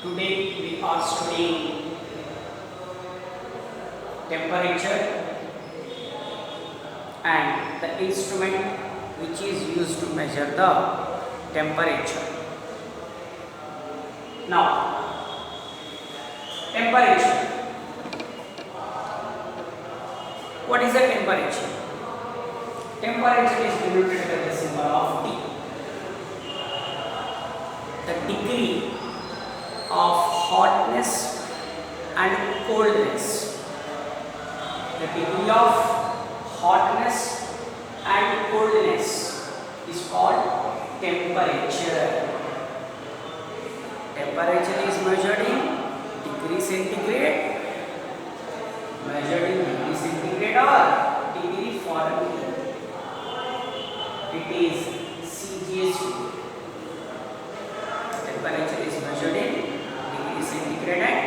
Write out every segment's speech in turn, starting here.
Today we are studying temperature and the instrument which is used to measure the temperature. Now, temperature. What is the temperature? Temperature is denoted by the symbol of T. The degree of hotness and coldness. The degree of hotness and coldness is called temperature. Temperature is measured in degree centigrade, measured in degree centigrade or degree Fahrenheit. It is Celsius. Temperature is measured in degree centigrade and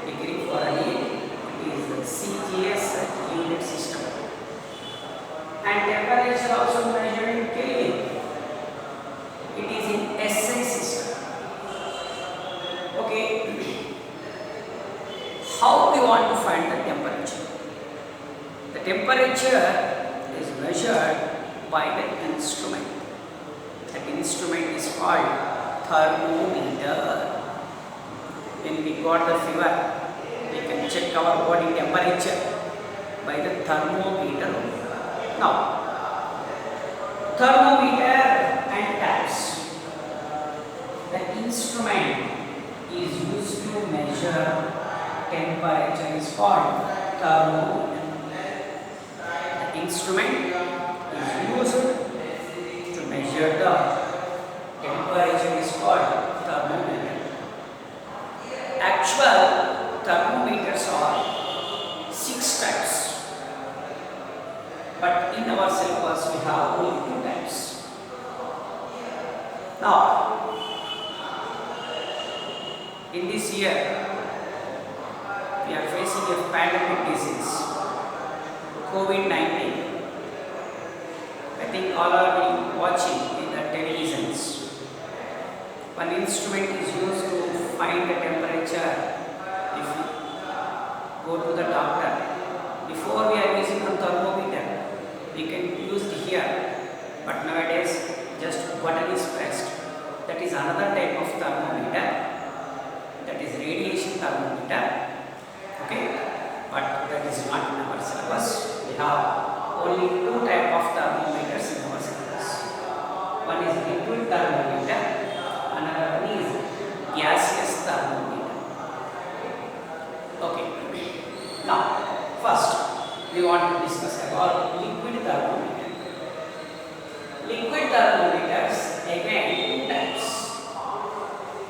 degree Fahrenheit. It is the Celsius unit system. And temperature also measured in Kelvin. It is in SI system. Okay. How we want to find the temperature? The temperature is measured by the instrument. That instrument is called thermometer. When we got the fever, we can check our body temperature by the thermometer. Now, thermometer and taps. The instrument is used to measure temperature is called thermometer. The instrument is used to measure the temperature is called thermometer. Actual thermometers are 6 types, but in our syllabus we have only 2 types. Now, in this year we are facing a pandemic disease, COVID-19. I think all are watching in the televisions. One instrument is used to find the temperature. If you go to the doctor, before we are using a thermometer, we can use it here. But nowadays, just button is pressed. That is another type of thermometer. That is radiation thermometer. Okay, but that is not in our syllabus. We have only 2 types of thermometers in our syllabus. One is liquid thermometer. Another one is gaseous thermometer. Okay. Now, first we want to discuss about liquid thermometer. Liquid thermometers again 2 types.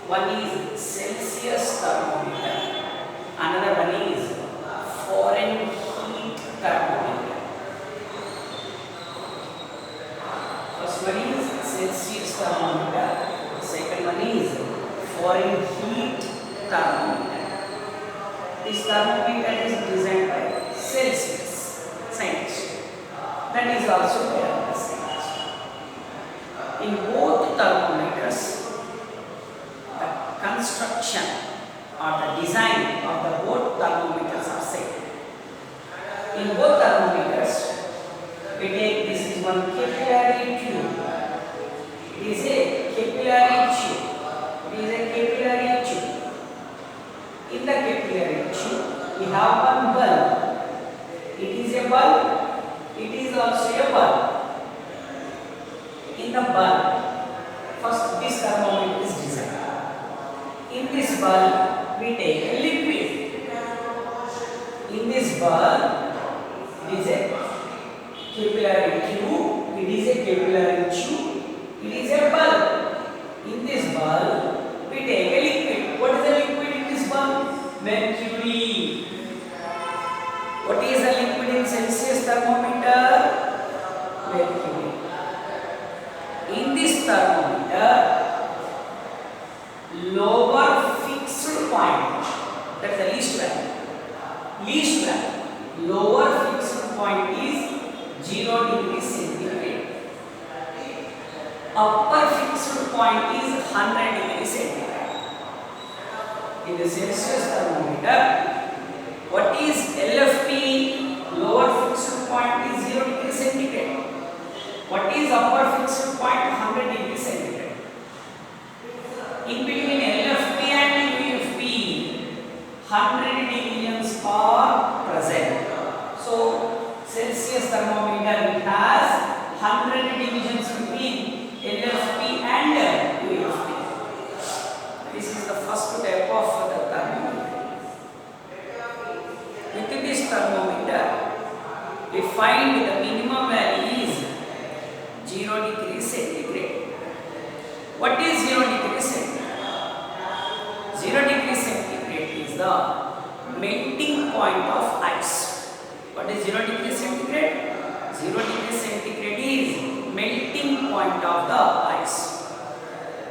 One is Celsius thermometer. Another one is Fahrenheit thermometer. First one is Celsius thermometer. Second one is Fahrenheit thermometer. This thermometer is designed by Celsius scientist. That is also there in the scientist. In both thermometers, the construction or the design of the both thermometers are same. In both thermometers, we take this is one capillary tube. It is a capillary tube. It is a capillary tube. In the capillary tube, we have one bulb. It is a bulb. It is also a bulb. In the bulb, first this thermometer is designed. In this bulb, we take a liquid. In this bulb, it is a capillary tube. It is a capillary tube. It is a bulb. In this bulb, we take a liquid. What is the liquid in this bulb? Mercury. What is the liquid in Celsius thermometer? Mercury. In this thermometer, lower fixed point, that is the least value. Least value. Lower fixed point is 0 degrees centigrade. Upper fixed point is 100 degrees centigrade. in the Celsius thermometer, what is LFP? Lower fixed point is 0 degree centigrade. What is upper fixed point? 100 degree centigrade. In between LFP and UFP, 100 divisions are present. So Celsius thermometer has 100 divisions between LFP and UFP. This is the first type of the thermometer. With this thermometer, we find the minimum value is 0 degree centigrade. What is 0 degree centigrade? 0 degree centigrade is the melting point of ice. What is 0 degree centigrade? 0 degree centigrade is melting point of the ice.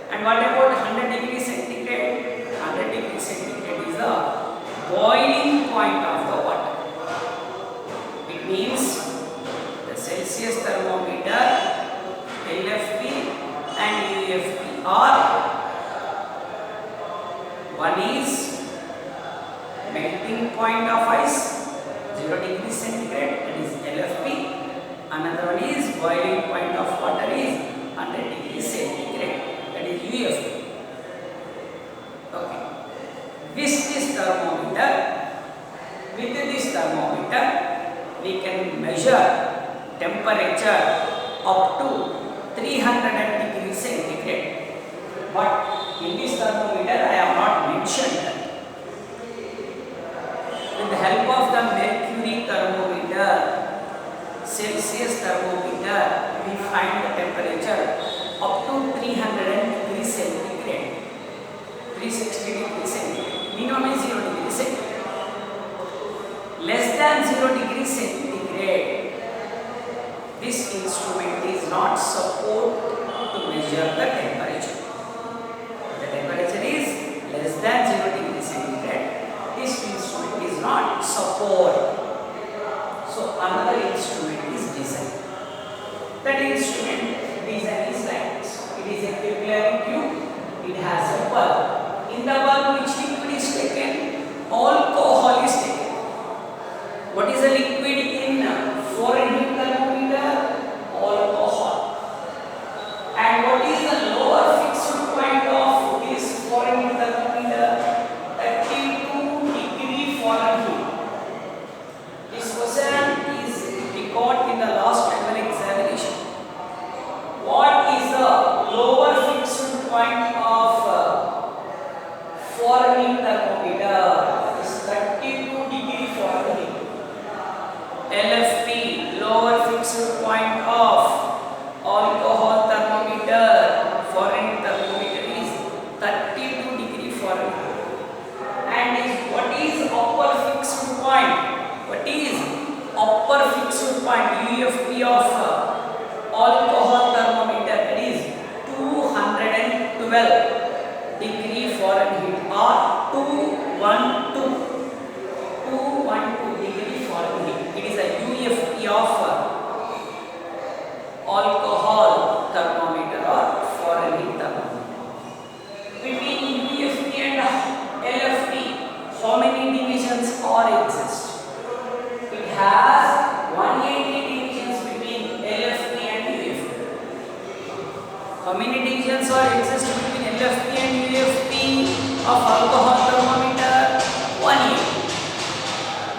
And what about 100 degree centigrade? 100 degree centigrade is the boiling point of the water. It means the Celsius thermometer, LFP and UFP are, one is melting point of ice, 0 degree centigrade, that is LFP. Another one is boiling point of water is 100 degree centigrade, that is UFP. Okay. With this thermometer, we can measure temperature up to 300 degrees centigrade. But in this thermometer, I have not mentioned that. With the help of the mercury thermometer, Celsius thermometer, we find the temperature up to 300 degrees centigrade, 360 degrees centigrade. Minimum is 0 degrees centigrade. Less than 0 degrees centigrade, this instrument is not supposed to measure the temperature. The temperature is less than 0 degrees centigrade. This instrument is not supposed. So another instrument is designed. That instrument design is like this. It is a capillary tube. It has a bulb. In the bulb, which liquid is taken? Alcohol is taken. What is the liquid in Fahrenheit thermometer? Alcohol. And what is the lower fixed point of this Fahrenheit thermometer? 32 degree Fahrenheit. This question is recorded in the last annual examination. What is the lower fixed point of Fahrenheit thermometer? It is 32 degree Fahrenheit. LFP, lower fixed point of alcohol thermometer, Fahrenheit thermometer is 32 degree Fahrenheit. And what is upper fixed point? What is upper fixed point? UFP of alcohol thermometer, that is 212 degree Fahrenheit or 212 degree Fahrenheit. It is a UFP of alcohol thermometer or Fahrenheit thermometer. Between UFP and LFP, how many divisions are exist? It has 180 divisions between LFP and UFP. How many divisions are exist between LFP and UFP of alcohol thermometer? 180.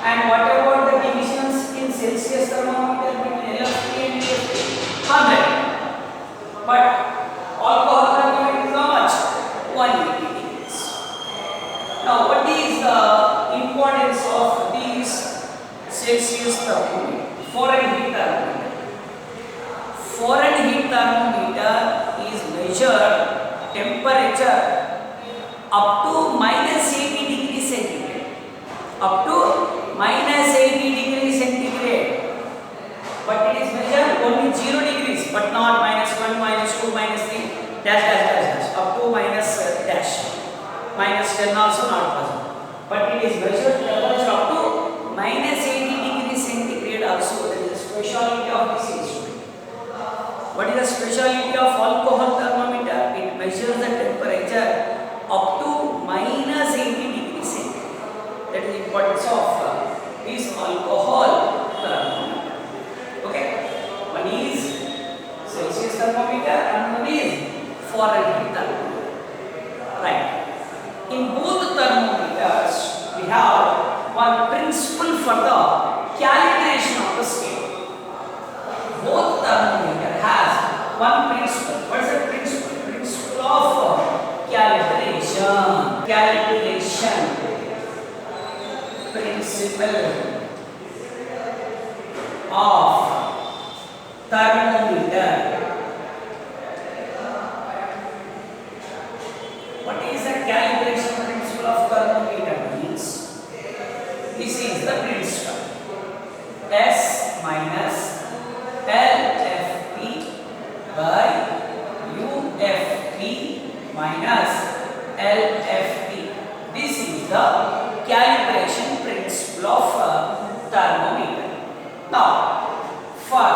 And what about the divisions in Celsius thermometer between LFP and UFP? 100. But alcohol thermometer is how much? 180 degrees. Now, what is the importance of these Celsius thermometer? Fahrenheit thermometer. Fahrenheit thermometer is measured temperature up to -80 degrees centigrade. Up to -80 degrees centigrade. But it is measured only 0 degrees, but not -1, -2, -3, dash, dash, dash, dash, up to minus dash. -10 also not possible. But it is measured temperature up to -80 degrees centigrade also. That is the speciality of this instrument. What is the speciality of alcohol thermometer? It measures the temperature up to -80 degrees one principle for the calibration of the scale. Both thermometer has one principle. What is the principle? Principle of calibration. Calibration. Principle of thermometer. What is the calibration principle of thermometer? Means this is the principle. S minus LFP by UFP minus LFP. This is the calibration principle of thermometer. Now, for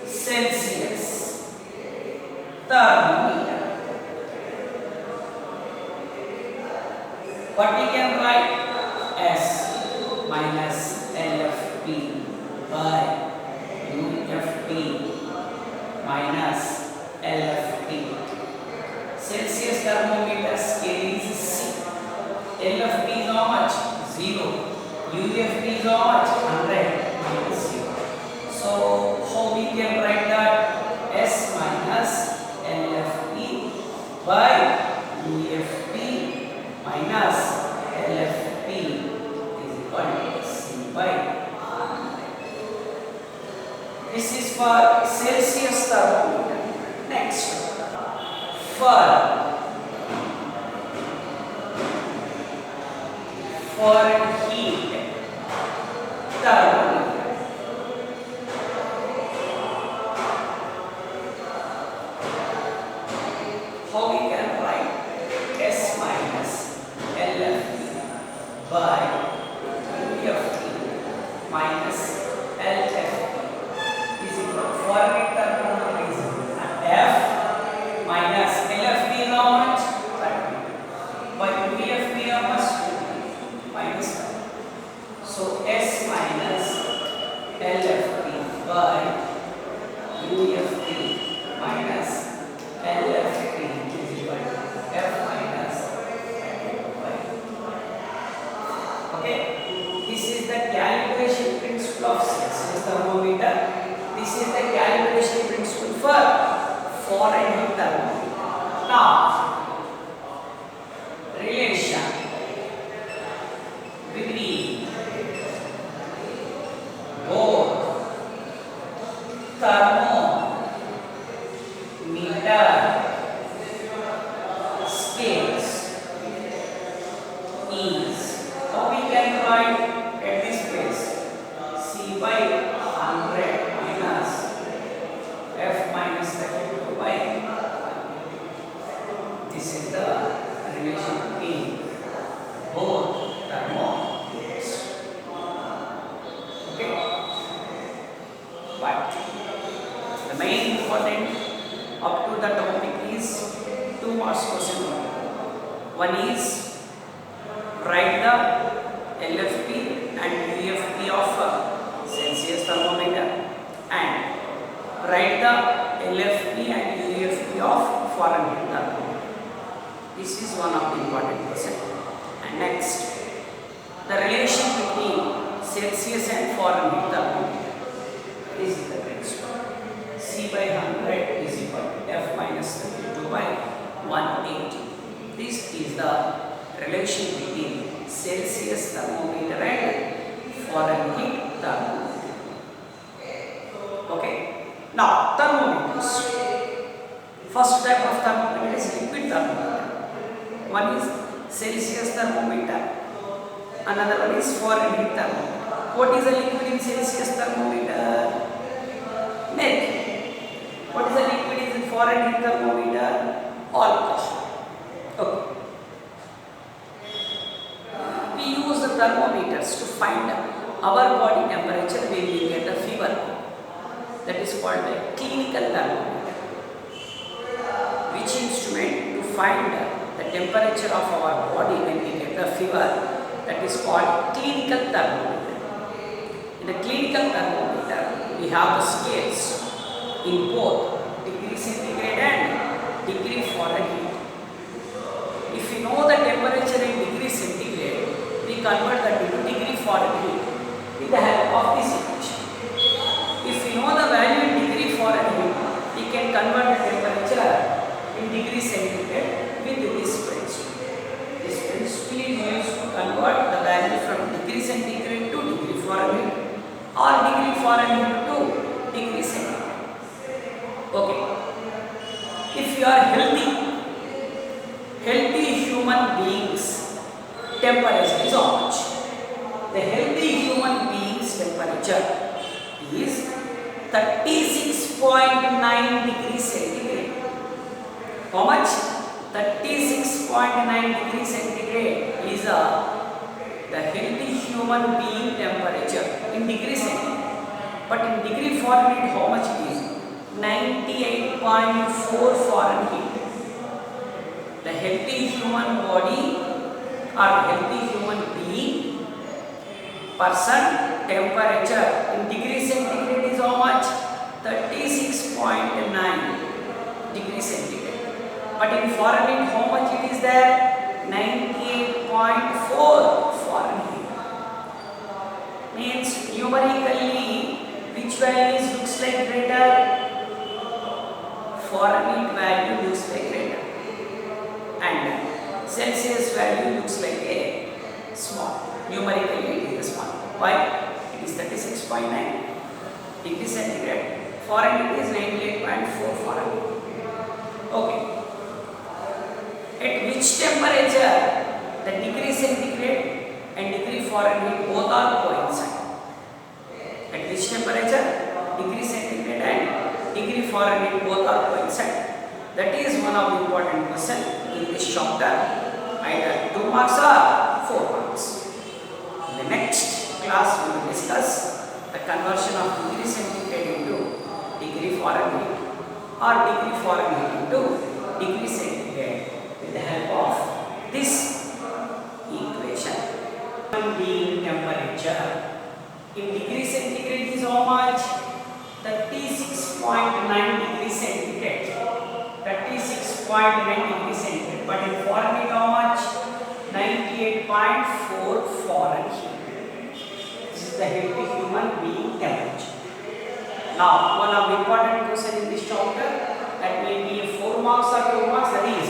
Celsius thermometer, what we can write? S minus LFP by UFP minus LFP. Celsius thermometer scale is C. LFP is how much? 0. UFP is how much? 100 minus 0. So how we can write that? S minus LFP by UFP minus LFP is equal to C by 100. This is for Celsius thermometer. Next, for heat thermometer. How we can write? S minus LFP by UFP minus LFP is equal to Fahrenheit thermometer is F minus LFP is how much? 30 by UFP how much? Minus 30. So S minus LFP by UFP minus LFP is equal to F minus 5. Okay, this is the calibration principle of Celsius thermometer. This is the calibration principle for Fahrenheit thermometer. Now, relation between both thermometer scales is, how we can write at this place? C by 100 minus F minus 32 by 1. This is the relation between both thermometers. Okay, but the main important up to the topic is 2 marks question. One is write the LFP and UFP of Celsius thermometer and write the LFP and UFP of Fahrenheit thermometer. This is one of the important question. And next, the relation between Celsius and Fahrenheit thermometer. This is the principle. C by 100 is equal to F minus 32 by 180. This is the relation between Celsius thermometer and Fahrenheit thermometer. Okay. Now, thermometers. First type of thermometer is liquid thermometer. One is Celsius thermometer. Another one is Fahrenheit thermometer. What is a liquid in Celsius thermometer? Milk. What is a liquid in Fahrenheit thermometer? Alcohol. Okay. We use the thermometers to find our body temperature when we get a fever. That is called a clinical thermometer. Which instrument to find the temperature of our body when we get a fever? That is called clinical thermometer. In the clinical thermometer, we have the scales in both degree centigrade and degree Fahrenheit. If you know the temperature in degree convert that into degree Fahrenheit with the help of this equation. If we know the value in degree Fahrenheit, we can convert the temperature in degree centigrade with this principle. This principle is used to convert the value from degree centigrade to degree Fahrenheit or degree Fahrenheit to degree centigrade. Okay. If you are healthy human beings temperature is how much? The healthy human beings temperature is 36.9 degrees centigrade. How much? 36.9 degrees centigrade is the healthy human being temperature in degree centigrade. But in degree Fahrenheit, how much it is? 98.4 Fahrenheit. The healthy human body or healthy human being person temperature in degree centigrade is how much? 36.9 degrees centigrade. But in Fahrenheit, how much it is there? 98.4 Fahrenheit. Means numerically, which values looks like greater? Fahrenheit value looks like greater, and Celsius value looks like a small. Numerically, it is small. Why? It is 36.9 degrees centigrade. Fahrenheit is 98.4 Fahrenheit. Okay. At which temperature the degree centigrade and degree Fahrenheit both are coincide? At which temperature degree centigrade and degree Fahrenheit both are coincide? That is one of the important questions in this chapter. Either 2 marks or 4 marks. In the next class, we will discuss the conversion of degree centigrade into degree Fahrenheit or degree Fahrenheit into degree centigrade with the help of this equation. Being temperature in degree centigrade is how much? 36.9 degrees centigrade. 36.9 degrees centigrade. But in Fahrenheit, how much? 98.4 Fahrenheit. This is the healthy human being temperature. Now, one of the important questions in this chapter that may be 4 marks or 2 marks, that is,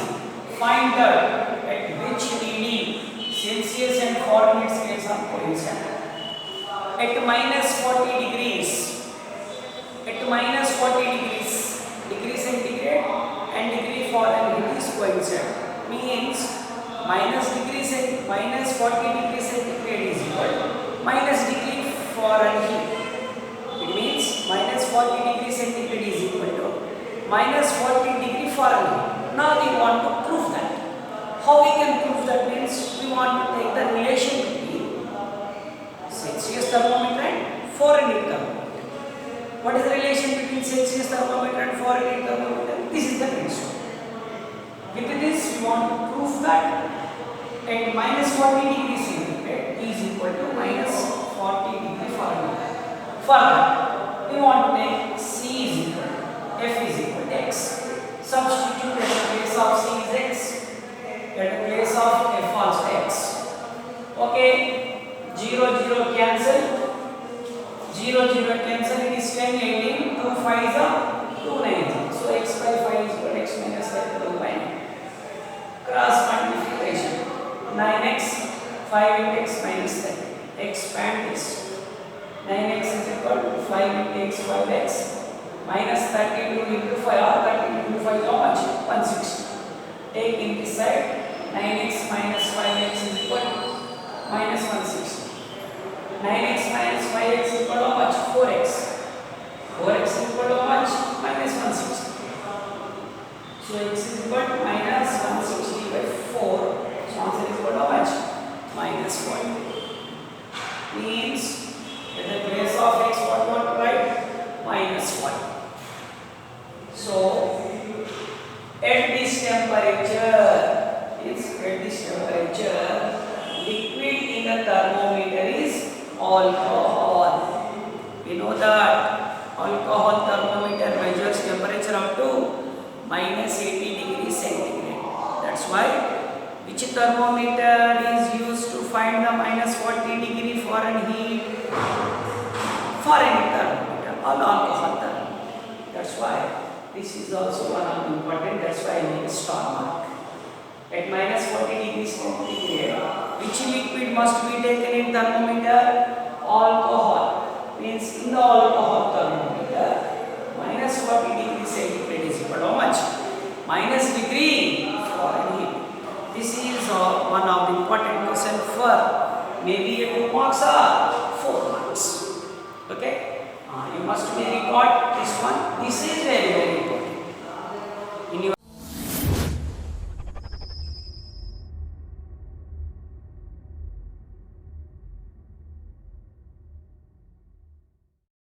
find out at which reading Celsius and Fahrenheit scales are coincident. At minus 40 degrees, degree centigrade and degree Fahrenheit is coincident. Means minus 40 degrees centigrade is equal to minus degree Fahrenheit. It means minus 40 degrees centigrade is equal to minus 40 degree Fahrenheit. Now we want to prove that. How we can prove that? Means we want to take the relation between Celsius thermometer and Fahrenheit thermometer. What is the relation between Celsius thermometer and Fahrenheit thermometer? This is the principle. With this, we want to prove that at minus 40 degrees centigrade is equal to minus 40 degree Fahrenheit. Further, we want to make C is equal to F is equal to X. Substitute at the place of C is X, at the place of F also X. Okay, 0 cancel. 0 cancel, it is 10, 18, 2 5 is 2 9. So x by 5 is equal to x minus 2 by 9. Cross multiplication. 9x, 5 into x minus 10. Expand this. 9x is equal to 5 into x, 5x. Minus 32 into 5, or 32 into 5 is how much? 160. Take in this side. 9x minus 5x is equal to minus 160. 9x minus 5x is equal to how much? 4x. 4x is equal to how much? Minus 160. So x is equal to minus 160 by 4. So answer is equal to how much? Minus 1. Means at the place of x, what we want to write? Minus 1. So at this temperature, liquid in the thermometer is alcohol. We know that alcohol thermometer measures temperature up to minus 80 degrees centigrade. That's why which thermometer is used to find the minus 40 degree foreign heat for any thermometer, all alcohol thermometer. That's why this is also one of the important. That's why I make a star mark. At minus 40 degrees centigrade, which liquid must be taken in thermometer? Alcohol. Means in the alcohol thermometer, minus 40 degrees centigrade is equal to how much? Minus degree foreign heat. This is one of the important question for maybe a 2 marks or 4 marks. Okay? You must be record this one. This is very